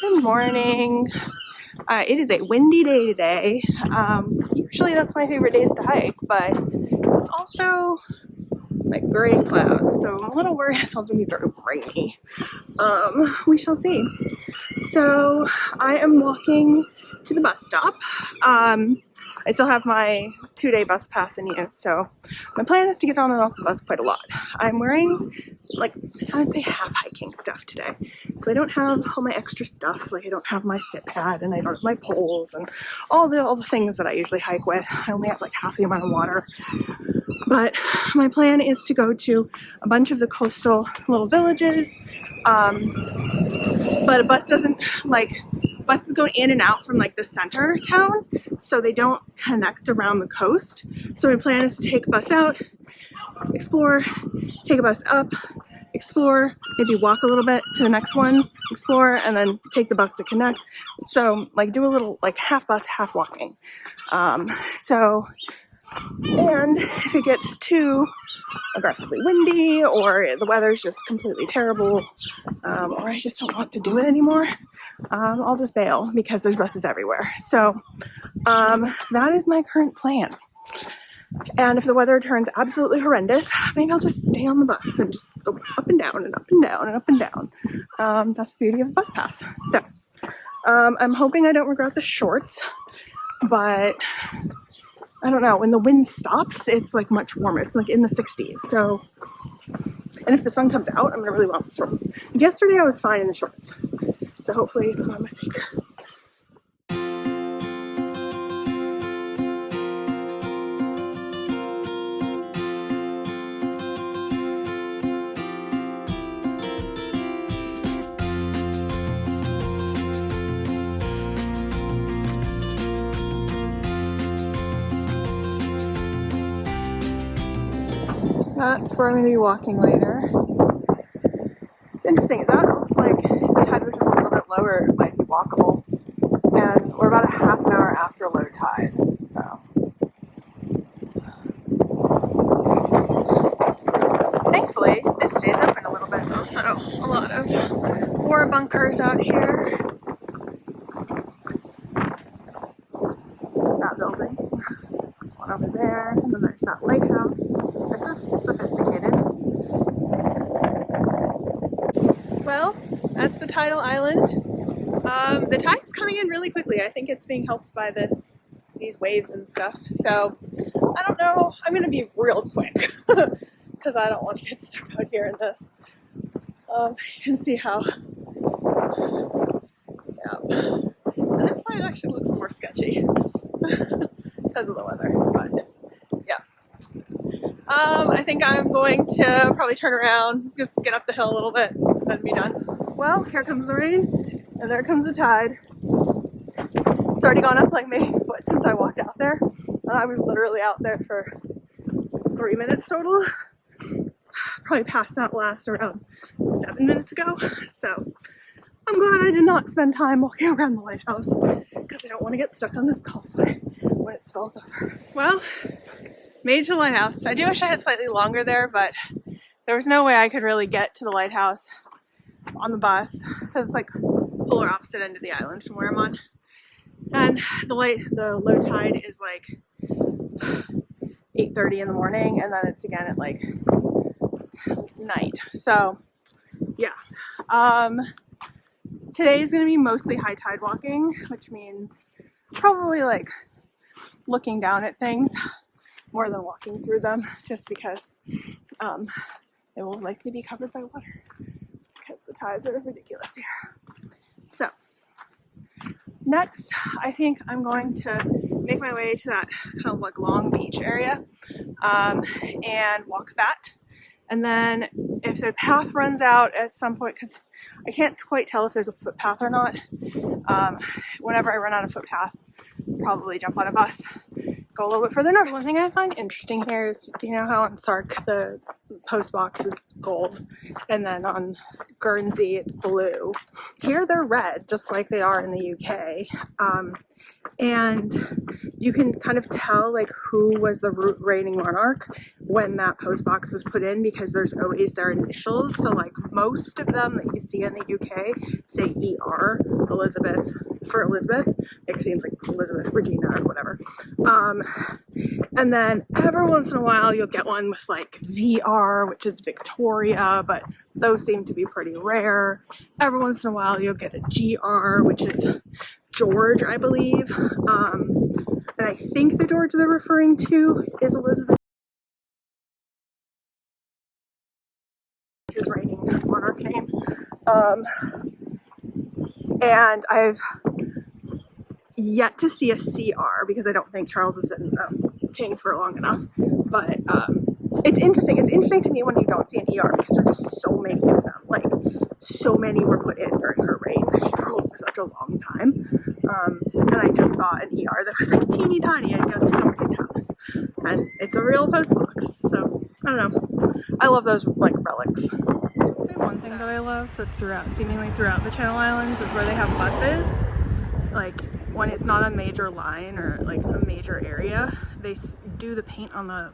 Good morning. It is a windy day today. Usually that's my favorite days to hike, but it's also like gray clouds, so I'm a little worried it's all going to be very rainy. We shall see. So I am walking to the bus stop. I still have my 2-day bus pass in use, so my plan is to get on and off the bus quite a lot. I'm wearing, like, I would say half hiking stuff today. So I don't have all my extra stuff, like I don't have my sit pad and I don't have my poles and all the things that I usually hike with. I only have like half the amount of water. But my plan is to go to a bunch of the coastal little villages, but a bus doesn't, buses go in and out from like the center town, so they don't connect around the coast. So my plan is to take a bus out, explore, take a bus up, explore, maybe walk a little bit to the next one, explore, and then take the bus to connect. So like do a little like half bus, half walking. And if it gets too aggressively windy or the weather's just completely terrible, or I just don't want to do it anymore, I'll just bail because there's buses everywhere. So that is my current plan. And if the weather turns absolutely horrendous, maybe I'll just stay on the bus and just go up and down and up and down and up and down. That's the beauty of the bus pass. So I'm hoping I don't regret the shorts, but I don't know, when the wind stops, it's like much warmer. It's like in the 60s. So, and if the sun comes out, I'm gonna really want the shorts. Yesterday I was fine in the shorts. So hopefully it's not a mistake. That's where I'm going to be walking later. It's interesting. That looks like if the tide was just a little bit lower, it might be walkable. And we're about a half an hour after low tide. So thankfully, this stays open a little bit. There's also a lot of ore bunkers out here. That building. There's one over there. And then there's that lighthouse. This is sophisticated. Well, that's the tidal island. The tide is coming in really quickly. I think it's being helped by these waves and stuff. So I don't know. I'm going to be real quick because I don't want to get stuck out here in this. You can see how. Yeah. And this side actually looks more sketchy because of the weather. But yeah. I think I'm going to probably turn around, just get up the hill a little bit, then be done. Well, here comes the rain, and there comes the tide. It's already gone up like maybe a foot since I walked out there, and I was literally out there for 3 minutes total. Probably passed that last around 7 minutes ago, so I'm glad I did not spend time walking around the lighthouse, because I don't want to get stuck on this causeway when it spills over. Well, made it to the lighthouse. I do wish I had slightly longer there, but there was no way I could really get to the lighthouse on the bus because it's like polar opposite end of the island from where I'm on. And the low tide is like 8:30 in the morning, and then it's again at like night. So yeah. Today is going to be mostly high tide walking, which means probably like looking down at things more than walking through them, just because it will likely be covered by water because the tides are ridiculous here. So next, I think I'm going to make my way to that kind of like Long Beach area and walk that. And then if the path runs out at some point, because I can't quite tell if there's a footpath or not, whenever I run out of footpath, I'll probably jump on a bus, go a little bit further north. One thing I find interesting here is, you know how on Sark the post box is gold, and then on Guernsey it's blue. Here they're red, just like they are in the UK. And you can kind of tell like who was the reigning monarch when that post box was put in, because there's always their initials. So like most of them that you see in the UK say ER, Elizabeth, for Elizabeth. Like I think it's like Elizabeth Regina or whatever. And then every once in a while you'll get one with like VR, which is Victoria, but those seem to be pretty rare. Every once in a while you'll get a GR, which is George, I believe. And I think the George they're referring to is Elizabeth, his reigning monarch name. And I've yet to see a CR because I don't think Charles has been king for long enough. But it's interesting. It's interesting to me when you don't see an ER because there's just so many of them. Like, so many were put in during her reign because she ruled for such a long time. And I just saw an ER that was like teeny tiny against somebody's house. And it's a real post box. So, I don't know. I love those, like, relics. One thing that I love that's seemingly throughout the Channel Islands is where they have buses. Like, when it's not a major line or, like, a major area, they do the paint on the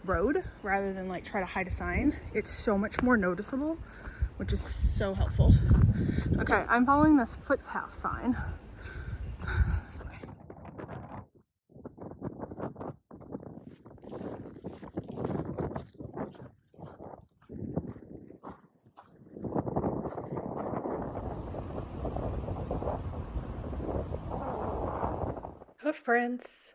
road rather than, like, try to hide a sign. It's so much more noticeable, which is so helpful. Okay, I'm following this footpath sign. This way. Hoof prints.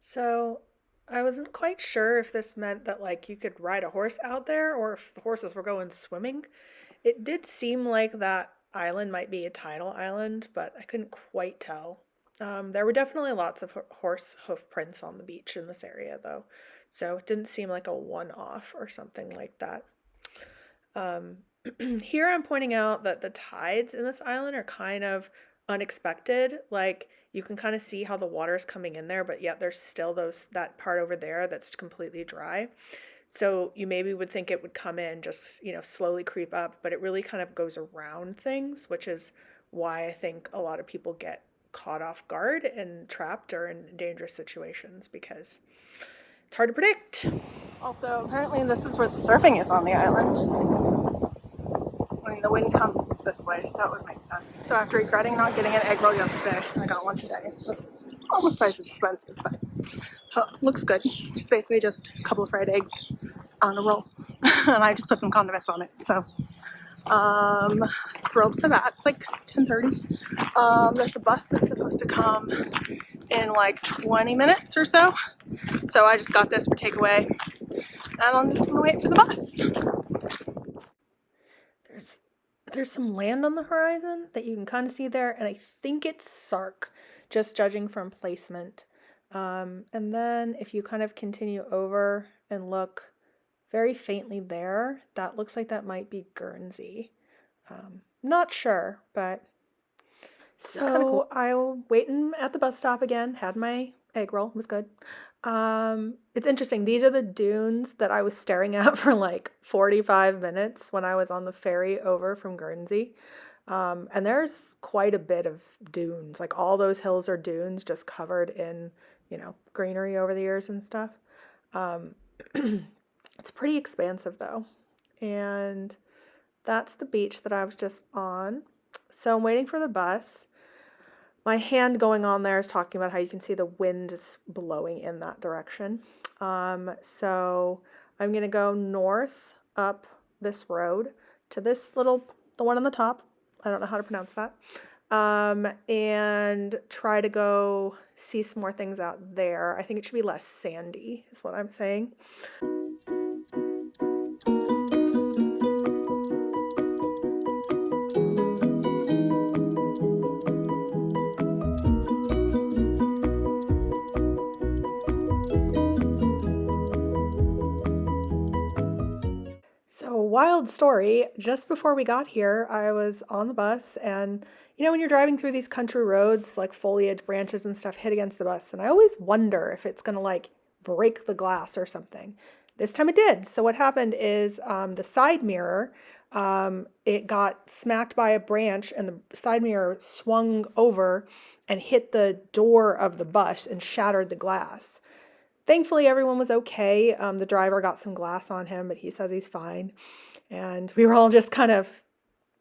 So I wasn't quite sure if this meant that like you could ride a horse out there or if the horses were going swimming. It did seem like that island might be a tidal island, but I couldn't quite tell. There were definitely lots of horse hoof prints on the beach in this area, though, so it didn't seem like a one-off or something like that. Um, Here I'm pointing out that the tides in this island are kind of unexpected. Like you can kind of see how the water is coming in there, but yet there's still that part over there that's completely dry. So you maybe would think it would come in just, slowly creep up, but it really kind of goes around things, which is why I think a lot of people get caught off guard and trapped or in dangerous situations because it's hard to predict. Also, apparently this is where the surfing is on the island. I mean, the wind comes this way, so it would make sense. So after regretting not getting an egg roll yesterday, I got one today. It was almost as expensive, but looks good. It's basically just a couple of fried eggs on a roll, and I just put some condiments on it. So, thrilled for that. It's like 10:30. There's a bus that's supposed to come in like 20 minutes or so. So I just got this for takeaway, and I'm just gonna wait for the bus. There's some land on the horizon that you can kind of see there, and I think it's Sark, just judging from placement. And then if you kind of continue over and look very faintly there, that looks like that might be Guernsey. Not sure, but so kind of cool. I waiting at the bus stop again, had my egg roll, it was good. It's interesting. These are the dunes that I was staring at for like 45 minutes when I was on the ferry over from Guernsey. And there's quite a bit of dunes. Like all those hills are dunes just covered in, greenery over the years and stuff. It's pretty expansive though. And that's the beach that I was just on. So I'm waiting for the bus. My hand going on there is talking about how you can see the wind is blowing in that direction. So I'm going to go north up this road to the one on the top. I don't know how to pronounce that. And try to go see some more things out there. I think it should be less sandy, is what I'm saying. So, wild story. Just before we got here, I was on the bus, and when you're driving through these country roads, like foliage, branches, and stuff hit against the bus, and I always wonder if it's gonna like break the glass or something. this time it did. So what happened is the side mirror, it got smacked by a branch and the side mirror swung over and hit the door of the bus and shattered the glass. Thankfully, everyone was okay. The driver got some glass on him, but he says he's fine. And we were all just kind of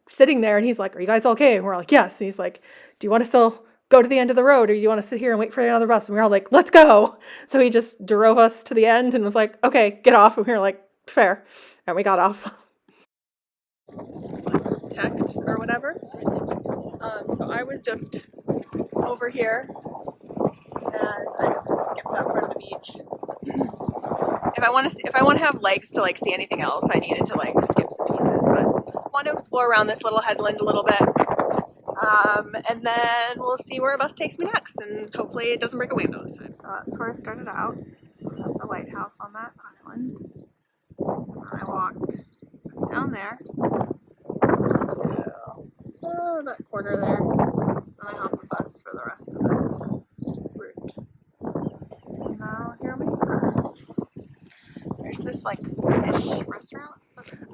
sitting there, and he's like, "Are you guys okay?" And we're like, "Yes." And he's like, "Do you want to still go to the end of the road, or do you want to sit here and wait for another bus?" And we were all like, "Let's go." So he just drove us to the end and was like, "Okay, get off." And we were like, "Fair." And we got off. Protect or whatever. So I was just over here, and I just kind of skipped that part of the beach. If I want to have legs to like see anything else, I needed to like skip some pieces, but I want to explore around this little headland a little bit. And then we'll see where a bus takes me next, and hopefully it doesn't break a window this time. So that's where I started out, the lighthouse on that island. And I walked down there to that corner there, and I hopped the bus for the rest of this route. Now here we are. There's this like fish restaurant.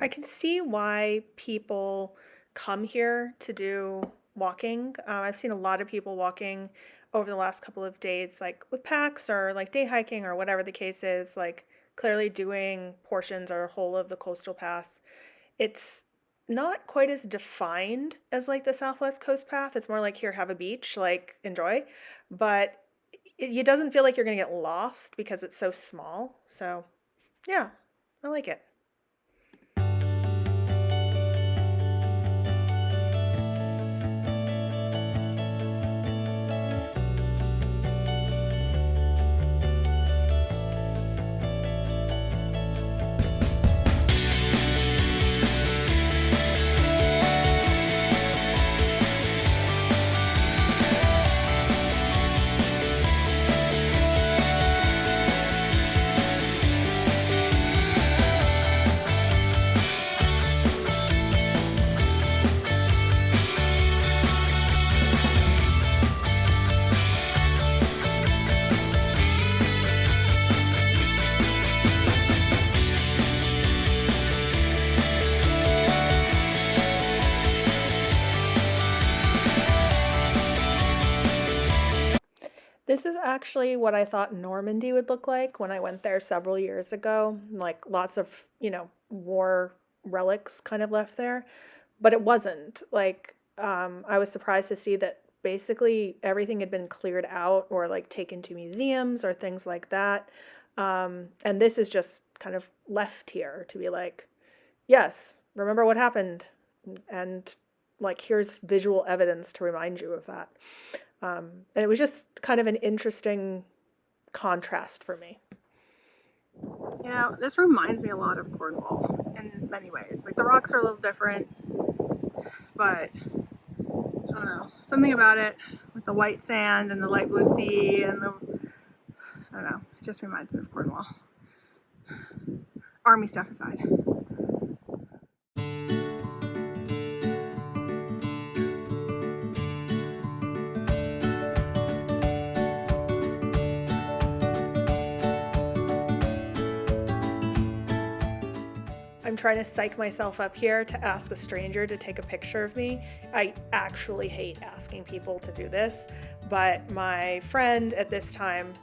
I can see why people come here to do walking. I've seen a lot of people walking over the last couple of days, like with packs or like day hiking or whatever the case is, like clearly doing portions or whole of the coastal pass. It's not quite as defined as like the Southwest Coast Path. It's more like here, have a beach, like enjoy. But it doesn't feel like you're going to get lost because it's so small. So, yeah, I like it. This is actually what I thought Normandy would look like when I went there several years ago. Like lots of, war relics kind of left there. But it wasn't. Like, I was surprised to see that basically everything had been cleared out or like taken to museums or things like that. And this is just kind of left here to be like, yes, remember what happened. And like, here's visual evidence to remind you of that. And it was just kind of an interesting contrast for me. You know, this reminds me a lot of Cornwall in many ways. Like the rocks are a little different, but I don't know, something about it with the white sand and the light blue sea and I don't know, it just reminds me of Cornwall. Army stuff aside. I'm trying to psych myself up here to ask a stranger to take a picture of me. I actually hate asking people to do this, but my friend at this time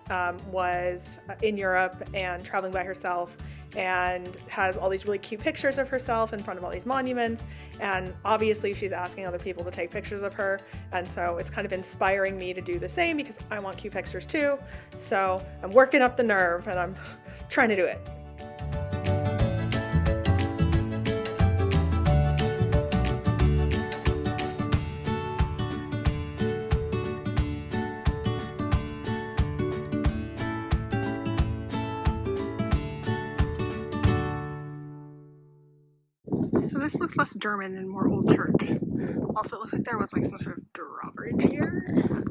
was in Europe and traveling by herself and has all these really cute pictures of herself in front of all these monuments, and obviously she's asking other people to take pictures of her, and so it's kind of inspiring me to do the same because I want cute pictures too. So I'm working up the nerve and I'm trying to do it. So this looks less German and more old church. Also, it looks like there was like some sort of drawbridge here.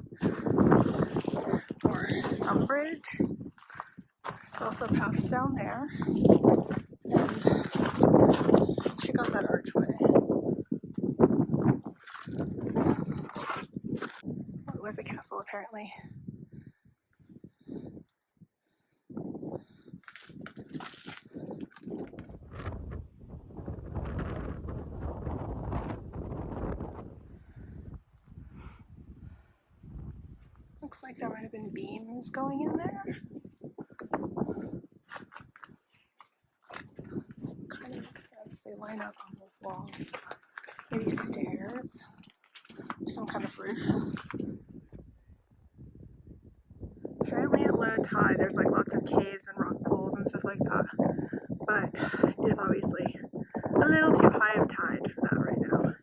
Or some bridge. There's also paths down there. And check out that archway. It was a castle apparently. Looks like there might have been beams going in there. Kind of makes sense. They line up on both walls. Maybe stairs. Some kind of roof. Apparently at low tide there's like lots of caves and rock pools and stuff like that. But it is obviously a little too high of tide for that right now.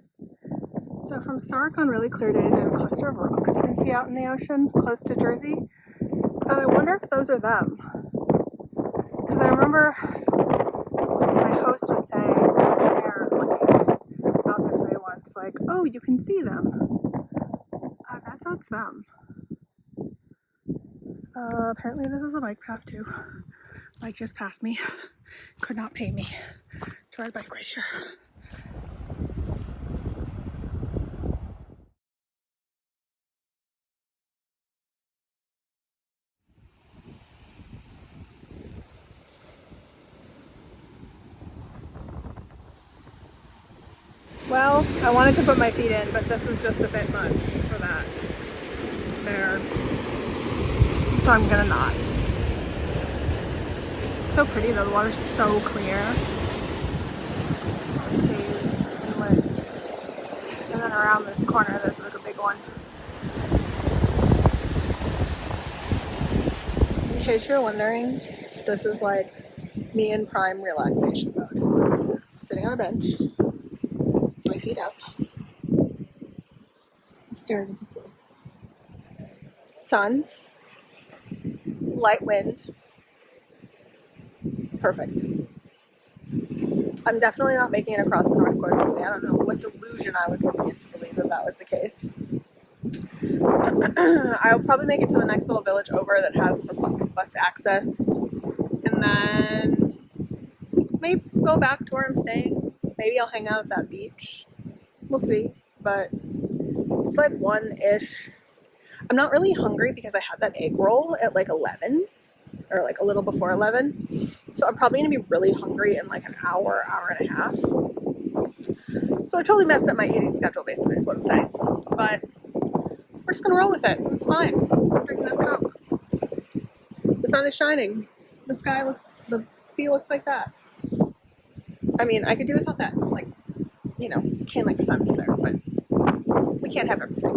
So from Sark on really clear days, there's a cluster of rocks you can see out in the ocean close to Jersey. And I wonder if those are them. Because I remember my host was saying there looking out this way once, like, oh, you can see them. I bet that's them. Apparently this is a bike path too. Bike just passed me. Could not pay me to ride a bike right here. Well, I wanted to put my feet in, but this is just a bit much for that there. So I'm gonna not. So pretty though, the water's so clear. Inlet. And then around this corner there's like a big one. In case you're wondering, this is like me in prime relaxation mode. Sitting on a bench, with my feet up, staring at the sea. Sun, light wind, perfect. I'm definitely not making it across the North Coast today. I don't know what delusion I was living in to believe that that was the case. I'll probably make it to the next little village over that has bus access, and then maybe go back to where I'm staying. Maybe I'll hang out at that beach. We'll see, but it's like 1-ish. I'm not really hungry because I had that egg roll at like 11 or like a little before 11. So I'm probably gonna be really hungry in like an hour, hour and a half. So I totally messed up my eating schedule basically is what I'm saying. But we're just gonna roll with it. It's fine. I'm drinking this Coke. The sun is shining. The sea looks like that. I mean, I could do without that, like, you know, chain link fence there, but we can't have everything.